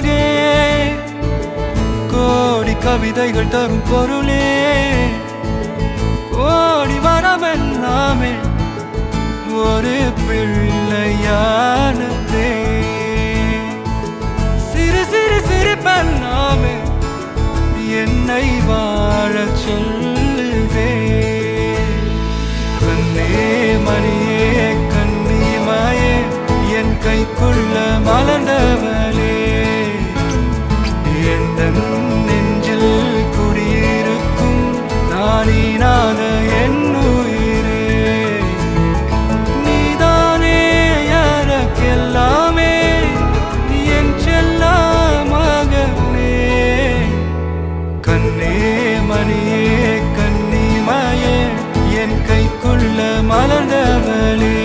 அழகே கோடி கவிதைகள் தரும் பொருளே ஓடி வரவெல்லாமே ஒரு பிள்ளையானதே சிறு சிறு சிரிப்பெல்லாமே என்னை வாழச் சொல்லுதே கண்ணே மணியே கண்ணிமாயே என் கைக்குள்ள மலர்ந்தவளே எந்த நெஞ்சில் குடியிருக்கும் நானீனாத என் உயிரே நீதானே எனக்கெல்லாமே என் செல்ல மகனே கண்ணே மணியே கண்ணிமாயே என் கைக்குள்ள மலர்ந்தவளே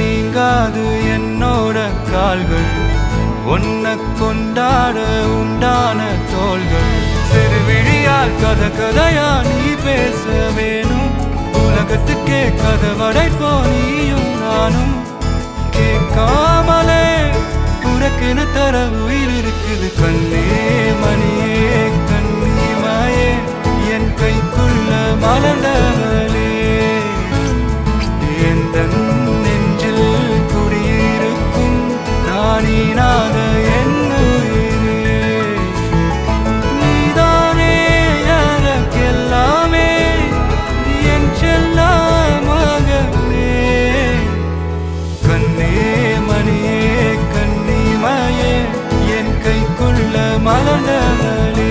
நீங்காது என்னோட கால்கள் ஒன்ன கொண்டாட உண்டான தோள்கள் சிறு விழியால் கதை கதையா நீ பேச வேணும் உலகத்துக்கே கதை வடைப்போ நீயும் நானும் கேட்காமலே உனக்கென தர உயிர் இருக்குது கண்ணே மணியே கண்ணிமாயே என் கைக்குள்ள மலர்ந்தவளே எந்த நானீனாத என் உயிரே நீதானே எனக்கெல்லாமே என் செல்ல மகனே கண்ணே மணியே கண்ணிமாயே என் கைக்குள்ள மலர்ந்தவளே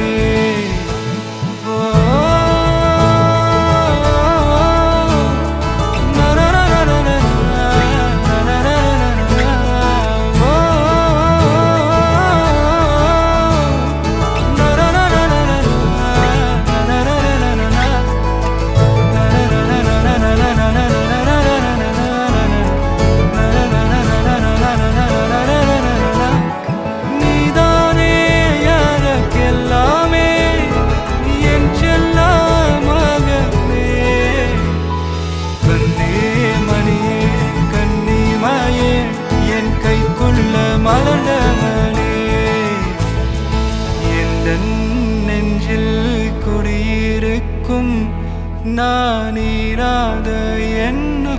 மலர்ந்தவளே எந்த நெஞ்சில் குடியிருக்கும் நானீராத என்ன